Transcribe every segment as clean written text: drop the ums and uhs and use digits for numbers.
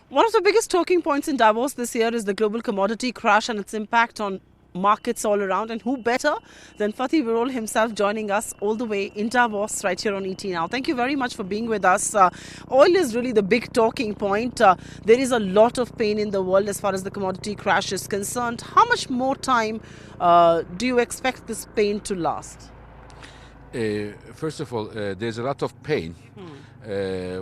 One of the biggest talking points in Davos this year is the global commodity crash and its impact on markets all around. And who better than Fatih Birol himself joining us all the way in Davos right here on ET Now. Thank you very much for being with us. Oil is really the big talking point. There is a lot of pain in the world as far as the commodity crash is concerned. How much more time do you expect this pain to last? First of all, there's a lot of pain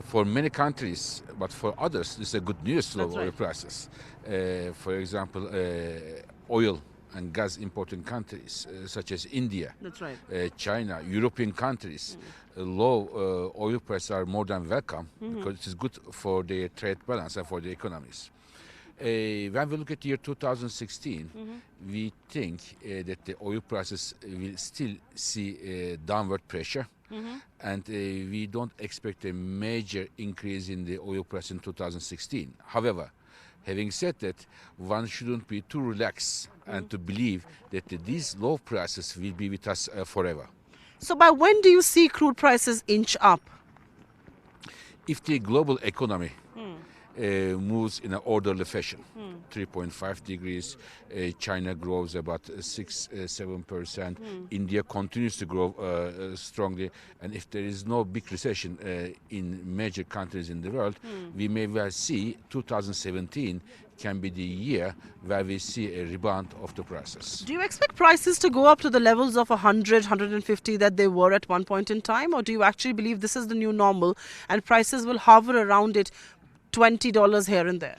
for many countries, but for others, this is a good news, low oil prices. For example, oil and gas importing countries such as India, China, European countries, low oil prices are more than welcome because it is good for the trade balance and for the economies. When we look at the year 2016, we think that the oil prices will still see downward pressure, and we don't expect a major increase in the oil price in 2016. However, having said that, one shouldn't be too relaxed and to believe that these low prices will be with us forever. So by when do you see crude prices inch up? If the global economy moves in an orderly fashion. 3.5 degrees, China grows about 6-7%, India continues to grow strongly, and if there is no big recession in major countries in the world, we may well see 2017 can be the year where we see a rebound of the prices. Do you expect prices to go up to the levels of 100, 150 that they were at one point in time, or do you actually believe this is the new normal and prices will hover around it $20 here and there?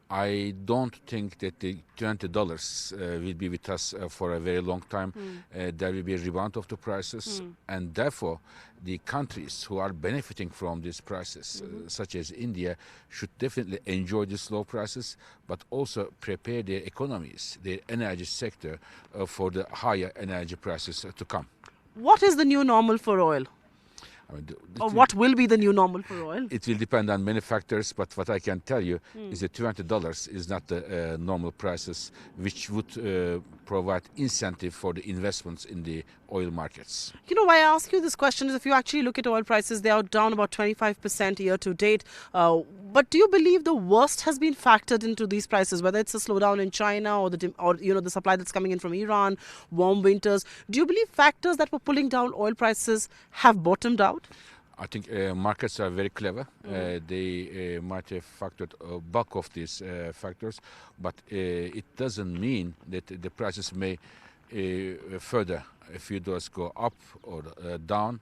I don't think that the $20 will be with us for a very long time. There will be a rebound of the prices, and therefore the countries who are benefiting from these prices, such as India, should definitely enjoy these low prices, but also prepare their economies, their energy sector, for the higher energy prices to come. What is the new normal for oil? Or what will be the new normal for oil? It will depend on many factors, but what I can tell you is that $20 is not the normal prices, which would provide incentive for the investments in the oil markets. You know, why I ask you this question is if you actually look at oil prices, they are down about 25% year to date. But do you believe the worst has been factored into these prices, whether it's a slowdown in China or the supply that's coming in from Iran, warm winters? Do you believe factors that were pulling down oil prices have bottomed out? I think markets are very clever. They might have factored a bulk of these factors, but it doesn't mean that the prices may further a few dollars go up or down.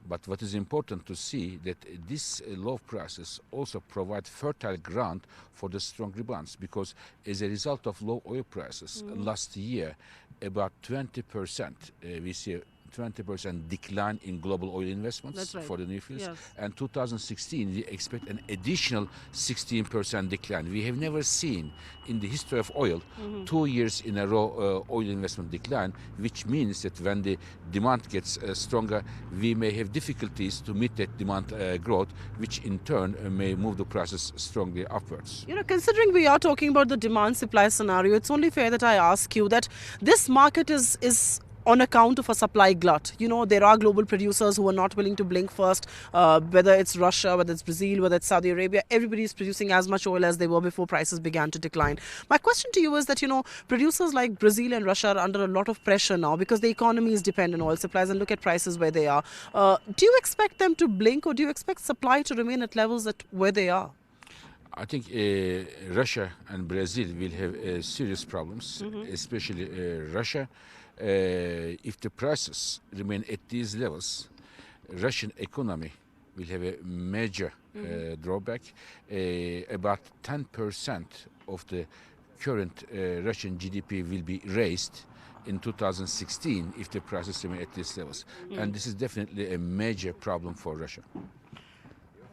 But what is important to see that these low prices also provide fertile ground for the strong rebounds, because as a result of low oil prices last year, about 20% we see a 20% decline in global oil investments for the new fields. Yes. And 2016, we expect an additional 16% decline. We have never seen in the history of oil 2 years in a row oil investment decline, which means that when the demand gets stronger, we may have difficulties to meet that demand growth, which in turn may move the prices strongly upwards. You know, considering we are talking about the demand-supply scenario, it's only fair that I ask you that this market is on account of a supply glut. You know, there are global producers who are not willing to blink first, whether it's Russia, whether it's Brazil, whether it's Saudi Arabia. Everybody is producing as much oil as they were before prices began to decline. My question to you is that, you know, producers like Brazil and Russia are under a lot of pressure now because the economy is dependent on oil supplies, and look at prices where they are. Do you expect them to blink, or do you expect supply to remain at levels at where they are? I think Russia and Brazil will have serious problems, especially Russia. If the prices remain at these levels, Russian economy will have a major drawback. About 10% of the current Russian GDP will be raised in 2016 if the prices remain at these levels. And this is definitely a major problem for Russia.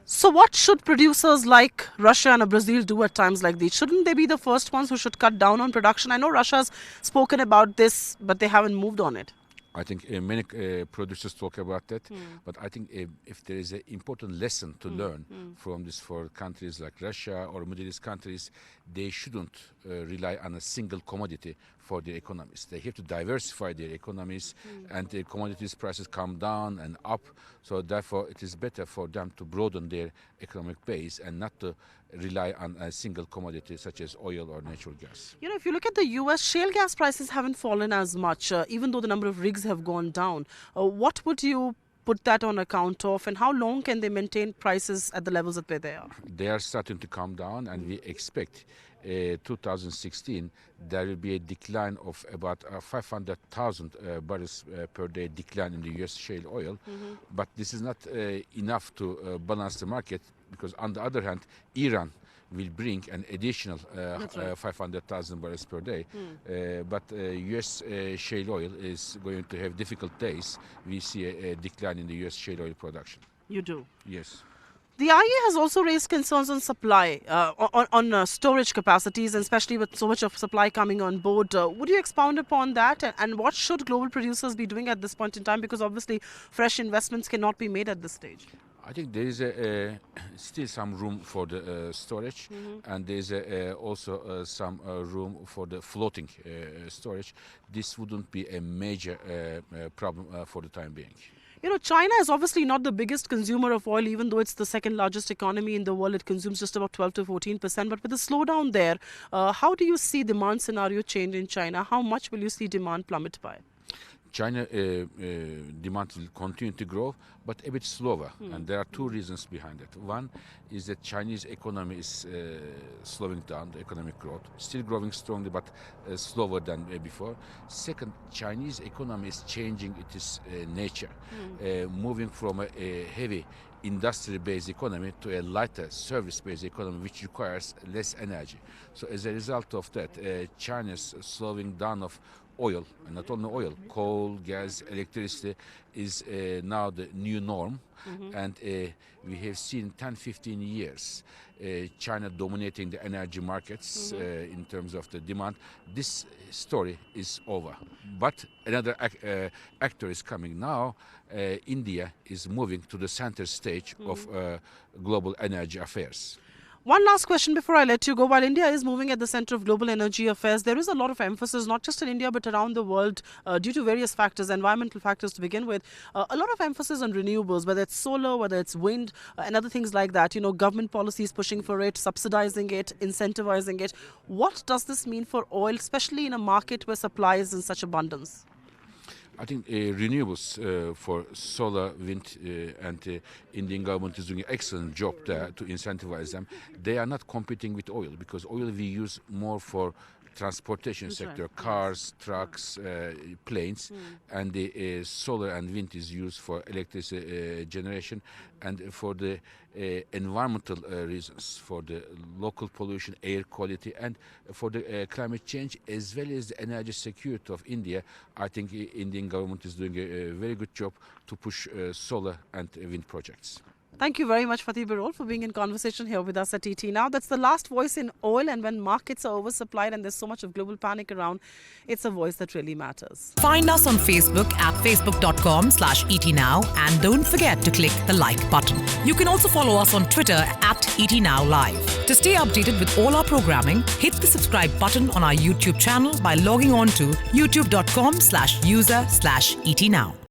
So what should producers like Russia and Brazil do at times like these? Shouldn't they be the first ones who should cut down on production? I know Russia's spoken about this, but they haven't moved on it. I think many producers talk about that, but I think if there is an important lesson to learn from this for countries like Russia or Middle East countries, they shouldn't rely on a single commodity for their economies. They have to diversify their economies, and the commodities prices come down and up. So therefore, it is better for them to broaden their economic base and not to rely on a single commodity such as oil or natural gas. You know, if you look at the US, shale gas prices haven't fallen as much, even though the number of rigs have gone down. What would you put that on account of, and how long can they maintain prices at the levels that they are? They are starting to come down, and we expect 2016 there will be a decline of about 500,000 barrels per day decline in the US shale oil. But this is not enough to balance the market, because on the other hand, Iran will bring an additional 500,000 barrels per day. But US shale oil is going to have difficult days. We see a decline in the US shale oil production. You do? Yes. The IEA has also raised concerns on supply, on storage capacities, and especially with so much of supply coming on board. Would you expound upon that? And what should global producers be doing at this point in time? Because obviously fresh investments cannot be made at this stage. I think there is still some room for the storage, and there is also some room for the floating storage. This wouldn't be a major problem for the time being. You know, China is obviously not the biggest consumer of oil, even though it's the second largest economy in the world. It consumes just about 12 to 14%. But with the slowdown there, how do you see demand scenario change in China? How much will you see demand plummet by? China demand will continue to grow, but a bit slower. And there are two reasons behind it. One is that Chinese economy is slowing down, the economic growth, still growing strongly, but slower than before. Second, Chinese economy is changing its nature, moving from a heavy industry-based economy to a lighter service-based economy, which requires less energy. So as a result of that, China's slowing down of oil, and not only oil, coal, gas, electricity is now the new norm. And we have seen 10-15 years China dominating the energy markets in terms of the demand. This story is over. But another actor is coming now. India is moving to the center stage of global energy affairs. One last question before I let you go. While India is moving at the center of global energy affairs, there is a lot of emphasis, not just in India, but around the world, due to various factors, environmental factors to begin with, a lot of emphasis on renewables, whether it's solar, whether it's wind, and other things like that. You know, government policies pushing for it, subsidizing it, incentivizing it. What does this mean for oil, especially in a market where supply is in such abundance? I think renewables for solar, wind, and Indian government is doing an excellent job there to incentivize them. They are not competing with oil, because oil we use more for transportation sector, cars, trucks, planes, and the solar and wind is used for electricity generation and for the environmental reasons, for the local pollution, air quality, and for the climate change, as well as the energy security of India. I think the Indian government is doing a very good job to push solar and wind projects. Thank you very much, Fatih Birol, for being in conversation here with us at ET Now. That's the last voice in oil, and when markets are oversupplied and there's so much of global panic around, it's a voice that really matters. Find us on Facebook at facebook.com/ETNow, and don't forget to click the like button. You can also follow us on Twitter at ETNow Live. To stay updated with all our programming, hit the subscribe button on our YouTube channel by logging on to youtube.com/user/ETNow.